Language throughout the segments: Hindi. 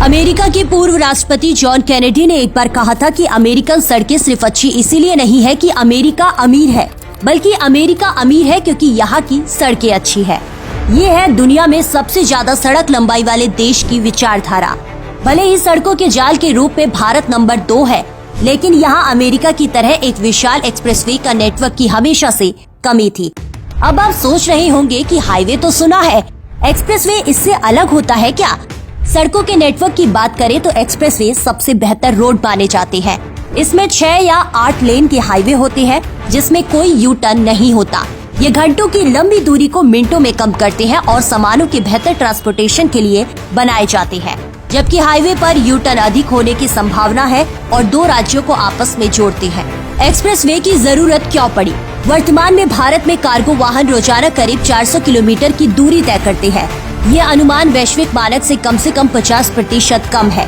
अमेरिका के पूर्व राष्ट्रपति जॉन कैनेडी ने एक बार कहा था कि अमेरिकन सड़कें सिर्फ अच्छी इसीलिए नहीं है कि अमेरिका अमीर है, बल्कि अमेरिका अमीर है क्योंकि यहाँ की सड़कें अच्छी है। ये है दुनिया में सबसे ज्यादा सड़क लंबाई वाले देश की विचारधारा। भले ही सड़कों के जाल के रूप में भारत नंबर 2 है, लेकिन यहाँ अमेरिका की तरह एक विशाल एक्सप्रेसवे का नेटवर्क की हमेशा से कमी थी। अब आप सोच रहे होंगे कि हाईवे तो सुना है, एक्सप्रेसवे इससे अलग होता है क्या? सड़कों के नेटवर्क की बात करें तो एक्सप्रेसवे सबसे बेहतर रोड माने जाते हैं। इसमें 6 या 8 लेन के हाईवे होते हैं जिसमें कोई यू टर्न नहीं होता। ये घंटों की लंबी दूरी को मिनटों में कम करते हैं और सामानों के बेहतर ट्रांसपोर्टेशन के लिए बनाए जाते हैं, जबकि हाईवे पर यू टर्न अधिक होने की संभावना है और 2 राज्यों को आपस में जोड़ते हैं। एक्सप्रेसवे की जरूरत क्यों पड़ी? वर्तमान में भारत में कार्गो वाहन रोजाना करीब 400 किलोमीटर की दूरी तय करते हैं। ये अनुमान वैश्विक मानक से कम 50% कम है।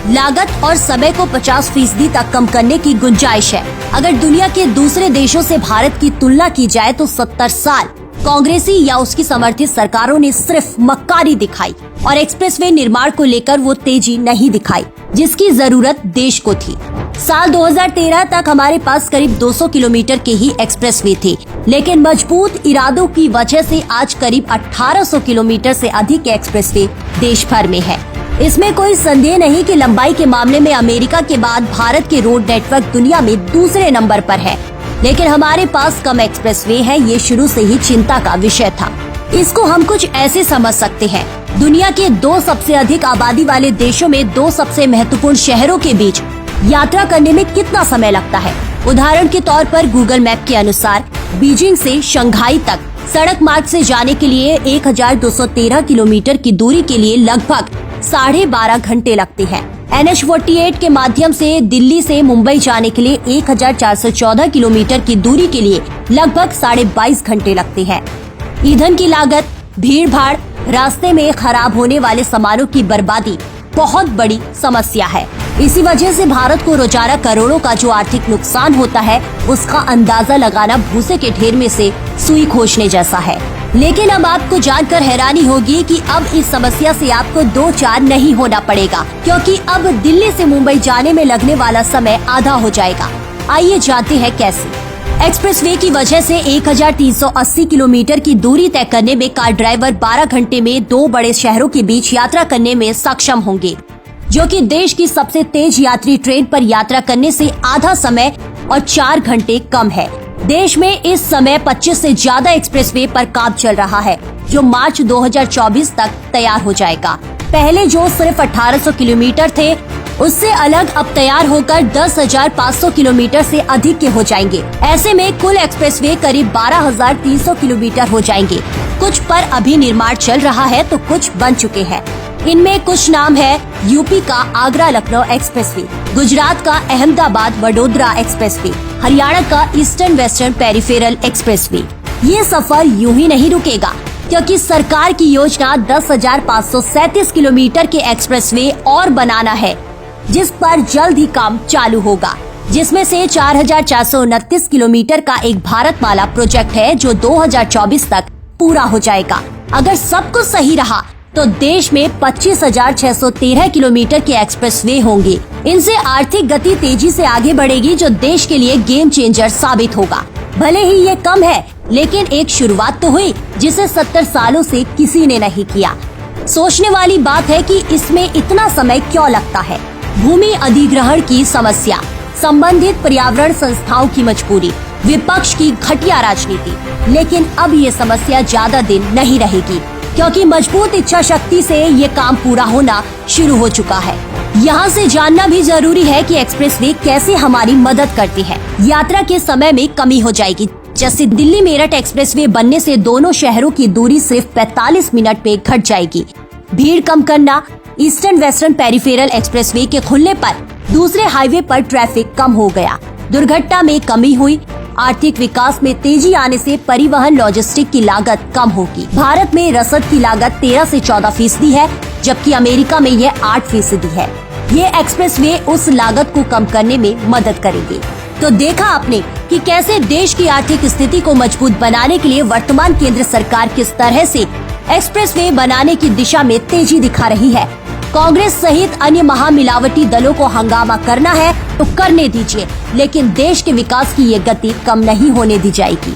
लागत और समय को 50% तक कम करने की गुंजाइश है। अगर दुनिया के दूसरे देशों से भारत की तुलना की जाए तो 70 साल कांग्रेसी या उसकी समर्थित सरकारों ने सिर्फ मक्कारी दिखाई और एक्सप्रेसवे निर्माण को लेकर वो तेजी नहीं दिखाई जिसकी जरूरत देश को थी। साल 2013 तक हमारे पास करीब 200 किलोमीटर के ही एक्सप्रेसवे थे, लेकिन मजबूत इरादों की वजह से आज करीब 1800 किलोमीटर से अधिक के एक्सप्रेसवे देश भर में है। इसमें कोई संदेह नहीं कि लंबाई के मामले में अमेरिका के बाद भारत के रोड नेटवर्क दुनिया में दूसरे नंबर पर है, लेकिन हमारे पास कम एक्सप्रेसवे है। ये शुरू से ही चिंता का विषय था। इसको हम कुछ ऐसे समझ सकते हैं, दुनिया के 2 सबसे अधिक आबादी वाले देशों में 2 सबसे महत्वपूर्ण शहरों के बीच यात्रा करने में कितना समय लगता है। उदाहरण के तौर पर गूगल मैप के अनुसार बीजिंग से शंघाई तक सड़क मार्ग से जाने के लिए 1213 किलोमीटर की दूरी के लिए लगभग 12.5 घंटे लगते हैं। NH48 के माध्यम से दिल्ली से मुंबई जाने के लिए 1414 किलोमीटर की दूरी के लिए लगभग 22.5 घंटे लगते हैं। ईंधन की लागत, भीड़ भाड़, रास्ते में खराब होने वाले सामानों की बर्बादी बहुत बड़ी समस्या है। इसी वजह से भारत को रोजाना करोड़ों का जो आर्थिक नुकसान होता है उसका अंदाजा लगाना भूसे के ढेर में से सुई खोजने जैसा है। लेकिन अब आपको जानकर हैरानी होगी कि अब इस समस्या से आपको 2-4 नहीं होना पड़ेगा, क्योंकि अब दिल्ली से मुंबई जाने में लगने वाला समय आधा हो जाएगा। आइए जानते हैं कैसे। एक्सप्रेसवे की वजह से 1380 किलोमीटर की दूरी तय करने में कार ड्राइवर 12 घंटे में 2 बड़े शहरों के बीच यात्रा करने में सक्षम होंगे, जो कि देश की सबसे तेज यात्री ट्रेन पर यात्रा करने से आधा समय और 4 घंटे कम है। देश में इस समय 25 से ज्यादा एक्सप्रेसवे पर काम चल रहा है, जो मार्च 2024 तक तैयार हो जाएगा। पहले जो सिर्फ 1800 किलोमीटर थे, उससे अलग अब तैयार होकर 10,500 किलोमीटर से अधिक के हो जाएंगे। ऐसे में कुल एक्सप्रेसवे करीब 12,300 किलोमीटर हो जाएंगे। कुछ पर अभी निर्माण चल रहा है तो कुछ बन चुके हैं। इनमें कुछ नाम है यूपी का आगरा लखनऊ एक्सप्रेसवे, गुजरात का अहमदाबाद वडोदरा एक्सप्रेसवे, हरियाणा का ईस्टर्न वेस्टर्न पेरिफेरल एक्सप्रेसवे। ये सफर यूं ही नहीं रुकेगा, क्योंकि सरकार की योजना 10,537 किलोमीटर के एक्सप्रेसवे और बनाना है, जिस पर जल्द ही काम चालू होगा, जिसमें से 4,429 किलोमीटर का एक भारतमाला प्रोजेक्ट है जो 2024 तक पूरा हो जाएगा। अगर सब कुछ सही रहा तो देश में 25,613 किलोमीटर के एक्सप्रेसवे होंगे। इनसे आर्थिक गति तेजी से आगे बढ़ेगी, जो देश के लिए गेम चेंजर साबित होगा। भले ही ये कम है, लेकिन एक शुरुआत तो हुई जिसे 70 सालों से किसी ने नहीं किया। सोचने वाली बात है कि इसमें इतना समय क्यों लगता है। भूमि अधिग्रहण की समस्या, संबंधित पर्यावरण संस्थाओं की मजबूरी, विपक्ष की घटिया राजनीति। लेकिन अब ये समस्या ज्यादा दिन नहीं रहेगी, क्योंकि मजबूत इच्छा शक्ति से ये काम पूरा होना शुरू हो चुका है। यहाँ से जानना भी जरूरी है कि एक्सप्रेसवे कैसे हमारी मदद करती है। यात्रा के समय में कमी हो जाएगी। जैसे दिल्ली मेरठ एक्सप्रेसवे बनने से दोनों शहरों की दूरी सिर्फ 45 मिनट में घट जाएगी। भीड़ कम करना, ईस्टर्न वेस्टर्न पेरिफेरल एक्सप्रेसवे के खुलने पर दूसरे हाईवे पर ट्रैफिक कम हो गया, दुर्घटना में कमी हुई। आर्थिक विकास में तेजी आने से परिवहन लॉजिस्टिक की लागत कम होगी। भारत में रसद की लागत 13 से 14% है, जबकि अमेरिका में यह 8% है। ये एक्सप्रेसवे उस लागत को कम करने में मदद करेंगे। तो देखा आपने कि कैसे देश की आर्थिक स्थिति को मजबूत बनाने के लिए वर्तमान केंद्र सरकार किस तरह से एक्सप्रेसवे बनाने की दिशा में तेजी दिखा रही है। कांग्रेस सहित अन्य महामिलावटी दलों को हंगामा करना है तो करने दीजिए, लेकिन देश के विकास की ये गति कम नहीं होने दी जाएगी।